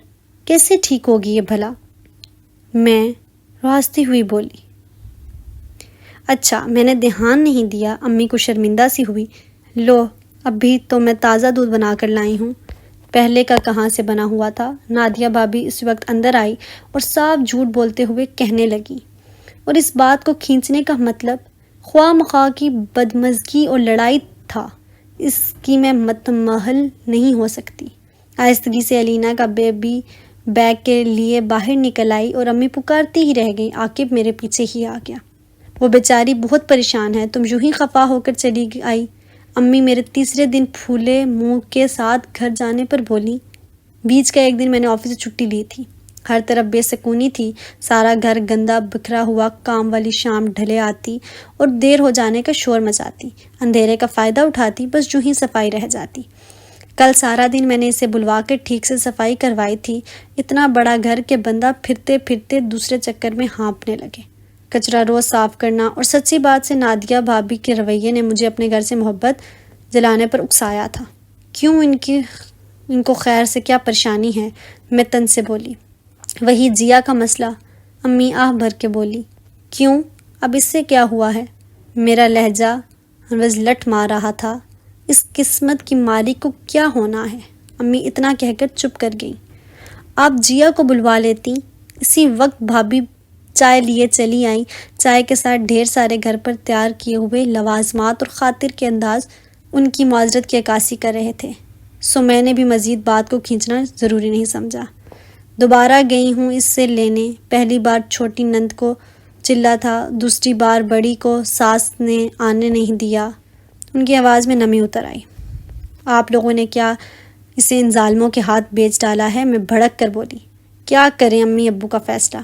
کیسے ٹھیک ہوگی یہ بھلا؟ میں رواستی ہوئی بولی۔ اچھا، میں نے دھیان نہیں دیا۔ امی کو شرمندہ سی ہوئی۔ لو، ابھی تو میں تازہ دودھ بنا کر لائی ہوں، پہلے کا کہاں سے بنا ہوا تھا؟ نادیہ بھابھی اس وقت اندر آئی اور صاف جھوٹ بولتے ہوئے کہنے لگی، اور اس بات کو کھینچنے کا مطلب خواہ مخواہ کی بدمزگی اور لڑائی تھا، اس کی میں متمحل نہیں ہو سکتی۔ آہستگی سے علینا کا بیبی بیگ کے لیے باہر نکل آئی اور امی پکارتی ہی رہ گئی۔ عاقب میرے پیچھے ہی آ گیا۔ وہ بیچاری بہت پریشان ہے، تم یوں ہی خفا ہو کر چلی آئی؟ امی میرے تیسرے دن پھولے منہ کے ساتھ گھر جانے پر بولی۔ بیچ کا ایک دن میں نے آفس سے چھٹی لی تھی۔ ہر طرف بے سکونی تھی، سارا گھر گندا بکھرا ہوا، کام والی شام ڈھلے آتی اور دیر ہو جانے کا شور مچاتی، اندھیرے کا فائدہ اٹھاتی، بس یوں ہی صفائی رہ جاتی۔ کل سارا دن میں نے اسے بلوا کر ٹھیک سے صفائی کروائی تھی۔ اتنا بڑا گھر کہ بندہ پھرتے پھرتے دوسرے چکر میں ہانپنے لگے۔ کچرا روز صاف کرنا، اور سچی بات سے نادیہ بھابھی کے رویے نے مجھے اپنے گھر سے محبت جلانے پر اکسایا تھا۔ کیوں ان کو خیر سے کیا پریشانی ہے؟ میں تن سے بولی۔ وہی جیا کا مسئلہ، امی آہ بھر کے بولی۔ کیوں؟ اب اس سے کیا ہوا ہے؟ میرا لہجہ روز لٹ مار رہا تھا۔ اس قسمت کی ماری کو کیا ہونا ہے؟ امی اتنا کہہ کر چپ کر گئی۔ آپ جیا کو بلوا لیتی۔ اسی وقت بھابھی چائے لیے چلی آئیں، چائے کے ساتھ ڈھیر سارے گھر پر تیار کیے ہوئے لوازمات، اور خاطر کے انداز ان کی معذرت کی عکاسی کر رہے تھے۔ سو میں نے بھی مزید بات کو کھینچنا ضروری نہیں سمجھا۔ دوبارہ گئی ہوں اس سے لینے۔ پہلی بار چھوٹی نند کو چلا تھا، دوسری بار بڑی کو ساس نے آنے نہیں دیا۔ ان کی آواز میں نمی اتر آئی۔ آپ لوگوں نے کیا اسے ان ظالموں کے ہاتھ بیچ ڈالا ہے؟ میں بھڑک کر بولی۔ کیا کریں امی ابو کا فیصلہ؟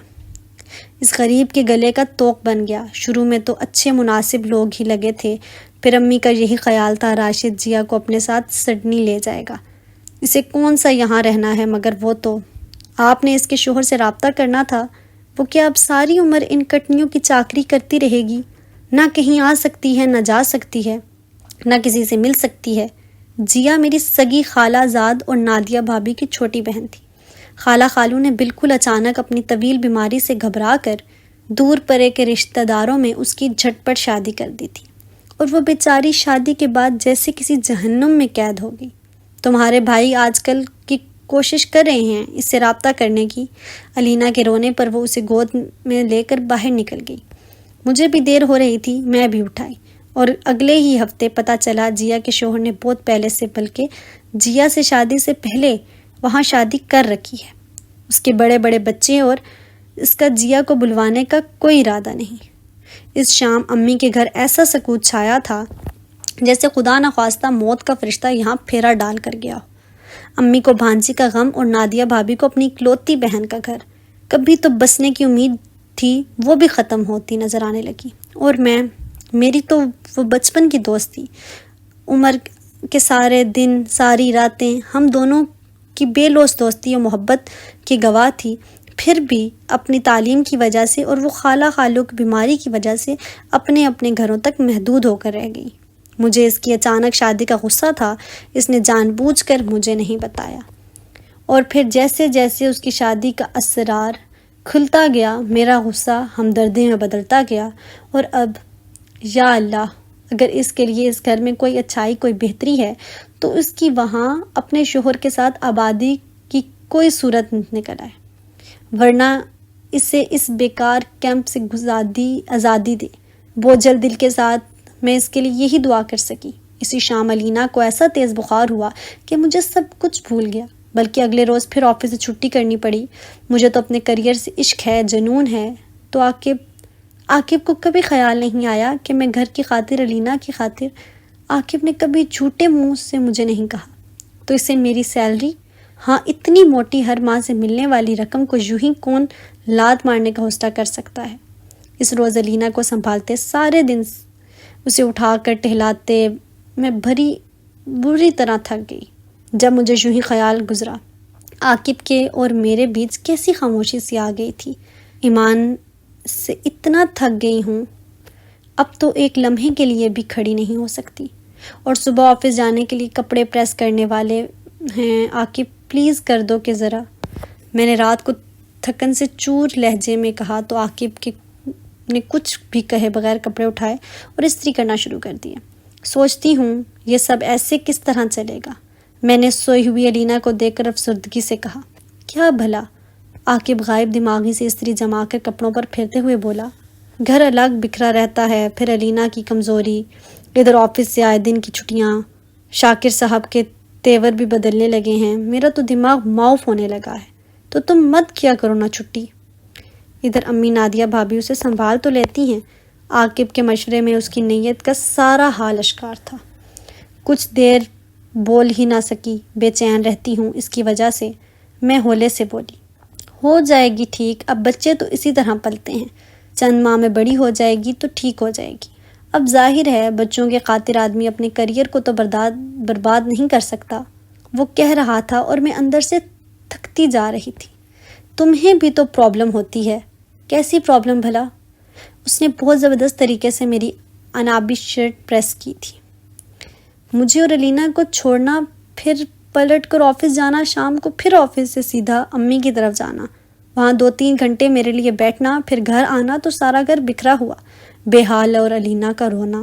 اس غریب کے گلے کا توق بن گیا۔ شروع میں تو اچھے مناسب لوگ ہی لگے تھے، پھر امی کا یہی خیال تھا راشد جیا کو اپنے ساتھ سڈنی لے جائے گا، اسے کون سا یہاں رہنا ہے۔ مگر وہ تو آپ نے اس کے شوہر سے رابطہ کرنا تھا، وہ کیا اب ساری عمر ان کٹنیوں کی چاکری کرتی رہے گی؟ نہ کہیں آ سکتی ہے، نہ جا سکتی ہے، نہ کسی سے مل سکتی ہے۔ جیا میری سگی خالہ زاد اور نادیہ بھابھی کی چھوٹی بہن تھی۔ خالہ خالو نے بالکل اچانک اپنی طویل بیماری سے گھبرا کر دور پرے کے رشتہ داروں میں اس کی جھٹ پٹ شادی کر دی تھی، اور وہ بیچاری شادی کے بعد جیسے کسی جہنم میں قید ہو گئی۔ تمہارے بھائی آج کل کی کوشش کر رہے ہیں اس سے رابطہ کرنے کی۔ علینا کے رونے پر وہ اسے گود میں لے کر باہر نکل گئی۔ مجھے بھی دیر ہو رہی تھی، میں بھی اٹھائی، اور اگلے ہی ہفتے پتہ چلا جیا کے شوہر نے بہت پہلے سے، بلکہ جیا سے شادی سے پہلے وہاں شادی کر رکھی ہے۔ اس کے بڑے بڑے بچے، اور اس کا جیا کو بلوانے کا کوئی ارادہ نہیں۔ اس شام امی کے گھر ایسا سکوت چھایا تھا جیسے خدا نخواستہ موت کا فرشتہ یہاں پھیرا ڈال کر گیا ہو۔ امی کو بھانجی کا غم اور نادیہ بھابھی کو اپنی اکلوتی بہن کا گھر، کبھی تو بسنے کی امید تھی وہ بھی ختم ہوتی نظر آنے لگی۔ اور میری تو وہ بچپن کی دوست تھی، عمر کے سارے دن ساری راتیں ہم دونوں کی بے لوث دوستی اور محبت کی گواہ تھی۔ پھر بھی اپنی تعلیم کی وجہ سے اور وہ خالہ خالوں کی بیماری کی وجہ سے اپنے اپنے گھروں تک محدود ہو کر رہ گئی۔ مجھے اس کی اچانک شادی کا غصہ تھا، اس نے جان بوجھ کر مجھے نہیں بتایا۔ اور پھر جیسے جیسے اس کی شادی کا اسرار کھلتا گیا میرا غصہ ہمدردی میں بدلتا گیا، اور اب یا اللہ، اگر اس کے لیے اس گھر میں کوئی اچھائی کوئی بہتری ہے تو اس کی وہاں اپنے شوہر کے ساتھ آبادی کی کوئی صورت نکل آئے، ورنہ اسے اس بیکار کیمپ سے آزادی دے۔ بوجھل دل کے ساتھ میں اس کے لیے یہی دعا کر سکی۔ اسی شام علینا کو ایسا تیز بخار ہوا کہ مجھے سب کچھ بھول گیا، بلکہ اگلے روز پھر آفس سے چھٹی کرنی پڑی۔ مجھے تو اپنے کریئر سے عشق ہے، جنون ہے، تو عاقب کو کبھی خیال نہیں آیا کہ میں گھر کی خاطر، علینا کی خاطر۔ عاقب نے کبھی جھوٹے منہ سے مجھے نہیں کہا تو اسے میری سیلری، ہاں اتنی موٹی ہر ماہ سے ملنے والی رقم کو یوں ہی کون لات مارنے کا حوصلہ کر سکتا ہے۔ اس روز علینا کو سنبھالتے سارے دن اسے اٹھا کر ٹہلاتے میں بری طرح تھک گئی۔ جب مجھے یوں ہی خیال گزرا، عاقب کے اور میرے بیچ کیسی خاموشی سی آ گئی تھی۔ ایمان سے اتنا تھک گئی ہوں اب تو ایک لمحے کے لیے بھی کھڑی نہیں ہو سکتی۔ اور صبح آفس جانے کے لیے کپڑے پریس کرنے والے ہیں۔ عاقب پلیز کر دو کہ ذرا، میں نے رات کو تھکن سے چور لہجے میں کہا تو عاقب نے کچھ بھی کہے بغیر کپڑے اٹھائے اور استری کرنا شروع کر دیا۔ سوچتی ہوں یہ سب ایسے کس طرح چلے گا، میں نے سوئی ہوئی علینا کو دیکھ کر افسردگی سے کہا۔ کیا بھلا؟ عاقب غائب دماغی سے استری جما کر کپڑوں پر پھیرتے ہوئے بولا۔ گھر الگ بکھرا رہتا ہے، پھر علینا کی کمزوری، ادھر آفس سے آئے دن کی چھٹیاں، شاکر صاحب کے تیور بھی بدلنے لگے ہیں، میرا تو دماغ معاف ہونے لگا ہے۔ تو تم مت کیا کرو نا چھٹی۔ ادھر امی نادیہ بھابھی اسے سنبھال تو لیتی ہیں۔ عاقب کے مشورے میں اس کی نیت کا سارا حال اشکار تھا۔ کچھ دیر بول ہی نہ سکی، بے چین رہتی ہوں اس کی وجہ سے۔ میں ہولے سے بولی، ہو جائے گی ٹھیک، اب بچے تو اسی طرح پلتے ہیں، چند ماہ میں بڑی ہو جائے گی تو ٹھیک ہو جائے گی۔ اب ظاہر ہے بچوں کے خاطر آدمی اپنے کریئر کو تو برباد نہیں کر سکتا، وہ کہہ رہا تھا اور میں اندر سے تھکتی جا رہی تھی۔ تمہیں بھی تو پرابلم ہوتی ہے۔ کیسی پرابلم بھلا؟ اس نے بہت زبردست طریقے سے میری انابی شرٹ پریس کی تھی۔ مجھے اور علینا کو چھوڑنا، پھر پلٹ کر آفس جانا، شام کو پھر آفس سے سیدھا امی کی طرف جانا، وہاں 2-3 گھنٹے میرے لیے بیٹھنا، پھر گھر آنا تو سارا گھر بکھرا ہوا، بے حال، اور علینا کا رونا۔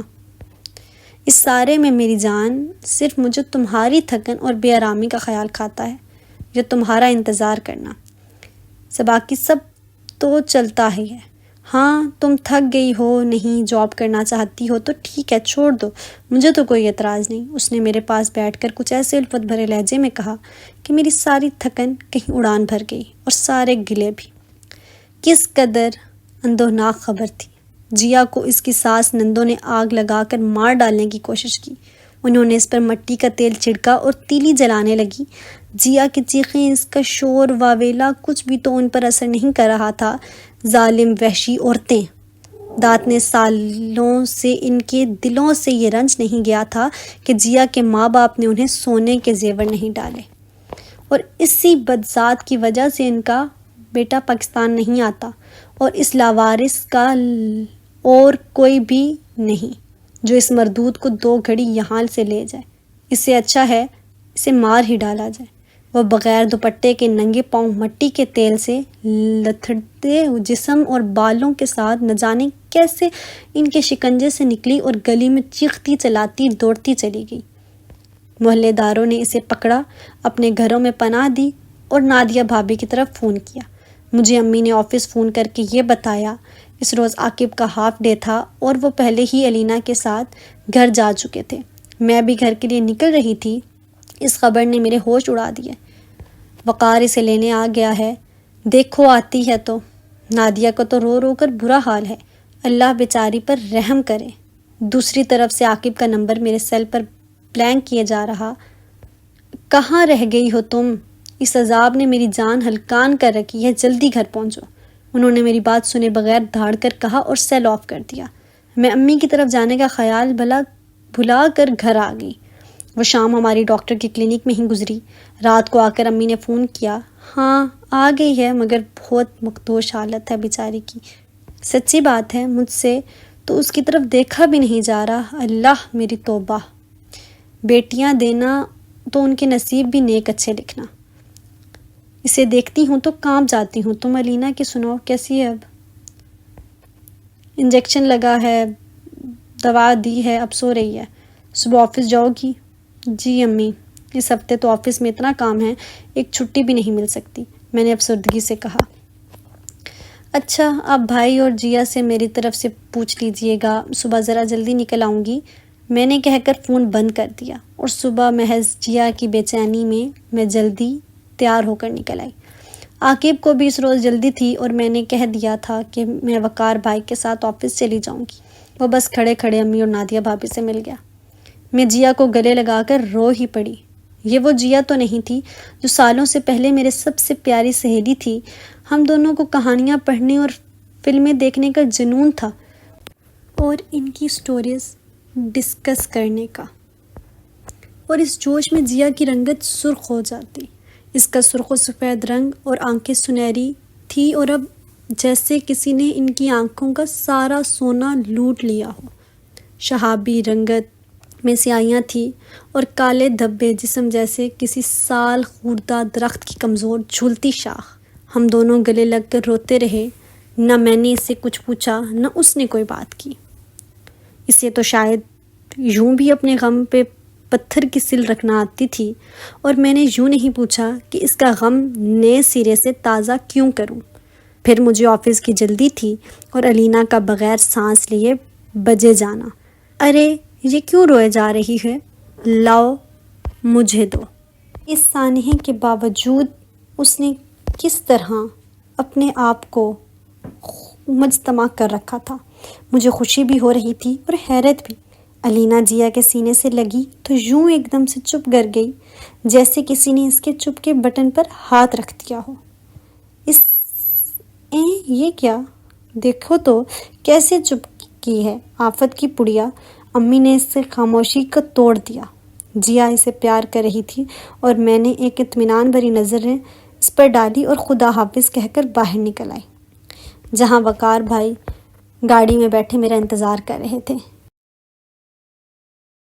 اس سارے میں میری جان صرف مجھے تمہاری تھکن اور بے آرامی کا خیال کھاتا ہے، جو تمہارا انتظار کرنا، باقی سب تو چلتا ہی ہے۔ ہاں تم تھک گئی ہو، نہیں جاب کرنا چاہتی ہو تو ٹھیک ہے، چھوڑ دو، مجھے تو کوئی اعتراض نہیں۔ اس نے میرے پاس بیٹھ کر کچھ ایسے الفت بھرے لہجے میں کہا کہ میری ساری تھکن کہیں اڑان بھر گئی، اور سارے گلے بھی۔ کس قدر اندوہناک خبر تھی۔ جیا کو اس کی ساس نندوں نے آگ لگا کر مار ڈالنے کی کوشش کی۔ انہوں نے اس پر مٹی کا تیل چھڑکا اور تیلی جلانے لگی۔ جیا کی چیخیں، اس کا شور واویلا، کچھ بھی تو ان پر اثر نہیں کر رہا تھا۔ ظالم وحشی عورتیں! دانتنے سالوں سے ان کے دلوں سے یہ رنج نہیں گیا تھا کہ جیا کے ماں باپ نے انہیں سونے کے زیور نہیں ڈالے، اور اسی بدذات کی وجہ سے ان کا بیٹا پاکستان نہیں آتا، اور اس لاوارث کا اور کوئی بھی نہیں جو اس مردود کو 2 گھڑی یہاں سے لے جائے۔ اس سے اچھا ہے اسے مار ہی ڈالا جائے۔ وہ بغیر دوپٹے کے ننگے پاؤں مٹی کے تیل سے لتھڑتے جسم اور بالوں کے ساتھ نہ جانے کیسے ان کے شکنجے سے نکلی اور گلی میں چیختی چلاتی دوڑتی چلی گئی۔ محلے داروں نے اسے پکڑا، اپنے گھروں میں پناہ دی اور نادیہ بھابھی کی طرف فون کیا۔ مجھے امی نے آفس فون کر کے یہ بتایا اس روز عاقب کا ہاف ڈے تھا اور وہ پہلے ہی علینا کے ساتھ گھر جا چکے تھے۔ میں بھی گھر کے لیے نکل رہی تھی، اس خبر نے میرے ہوش اڑا دیے۔ وقار اسے لینے آ گیا ہے، دیکھو آتی ہے تو۔ نادیہ کو تو رو رو کر برا حال ہے، اللہ بیچاری پر رحم کرے۔ دوسری طرف سے عاقب کا نمبر میرے سیل پر بلینک کیے جا رہا، کہاں رہ گئی ہو تم؟ اس عذاب نے میری جان ہلکان کر رکھی ہے، جلدی گھر پہنچو۔ انہوں نے میری بات سنے بغیر دھاڑ کر کہا اور سیل آف کر دیا۔ میں امی کی طرف جانے کا خیال بھلا کر گھر آ گئی۔ وہ شام ہماری ڈاکٹر کی کلینک میں ہی گزری۔ رات کو آ کر امی نے فون کیا، ہاں آ گئی ہے مگر بہت مخدوش حالت ہے بیچاری کی۔ سچی بات ہے، مجھ سے تو اس کی طرف دیکھا بھی نہیں جا رہا۔ اللہ میری توبہ، بیٹیاں دینا تو ان کے نصیب بھی نیک اچھے لکھنا۔ اسے دیکھتی ہوں تو کانپ جاتی ہوں۔ تم علینا کی سنو، کیسی ہے اب؟ انجیکشن لگا ہے، دوا دی ہے، اب سو رہی ہے۔ صبح آفس جاؤ گی؟ جی امی، اس ہفتے تو آفس میں اتنا کام ہے، ایک چھٹی بھی نہیں مل سکتی، میں نے افسردگی سے کہا۔ اچھا، آپ بھائی اور جیا سے میری طرف سے پوچھ لیجئے گا، صبح ذرا جلدی نکل آؤں گی، میں نے کہہ کر فون بند کر دیا، اور صبح محض جیا کی بے چینی میں جلدی تیار ہو کر نکل آئی۔ عاقب کو بھی اس روز جلدی تھی اور میں نے کہہ دیا تھا کہ میں وقار بھائی کے ساتھ آفس چلی جاؤں گی۔ وہ بس کھڑے کھڑے امی اور نادیہ بھابھی سے مل گیا۔ میں جیا کو گلے لگا کر رو ہی پڑی۔ یہ وہ جیا تو نہیں تھی جو سالوں سے پہلے میرے سب سے پیاری سہیلی تھی۔ ہم دونوں کو کہانیاں پڑھنے اور فلمیں دیکھنے کا جنون تھا اور ان کی سٹوریز ڈسکس کرنے کا، اور اس جوش میں جیا کی رنگت سرخ ہو جاتی۔ اس کا سرخ و سفید رنگ اور آنکھیں سنہری تھی، اور اب جیسے کسی نے ان کی آنکھوں کا سارا سونا لوٹ لیا ہو۔ شہابی رنگت میں سیاہیاں تھیں اور کالے دھبے جسم جیسے کسی سال خوردہ درخت کی کمزور جھولتی شاخ۔ ہم دونوں گلے لگ کر روتے رہے۔ نہ میں نے اسے کچھ پوچھا، نہ اس نے کوئی بات کی۔ اسے تو شاید یوں بھی اپنے غم پہ پتھر کی سل رکھنا آتی تھی، اور میں نے یوں نہیں پوچھا کہ اس کا غم نئے سرے سے تازہ کیوں کروں۔ پھر مجھے آفس کی جلدی تھی اور علینا کا بغیر سانس لیے بجے جانا۔ ارے یہ کیوں روئے جا رہی ہے؟ لاؤ مجھے دو۔ اس سانحے کے باوجود اس نے کس طرح اپنے آپ کو مجتمع کر رکھا تھا۔ مجھے خوشی بھی ہو رہی تھی اور حیرت بھی۔ علینا جیا کے سینے سے لگی تو یوں ایک دم سے چپ گر گئی، جیسے کسی نے اس کے چپ کے بٹن پر ہاتھ رکھ دیا ہو۔ یہ کیا؟ دیکھو تو کیسے چپ کی ہے آفت کی پڑیا۔ امی نے اس سے خاموشی کو توڑ دیا۔ جیا اسے پیار کر رہی تھی اور میں نے ایک اطمینان بھری نظریں اس پر ڈالی اور خدا حافظ کہہ کر باہر نکل آئی، جہاں وقار بھائی گاڑی میں بیٹھے میرا انتظار کر رہے تھے۔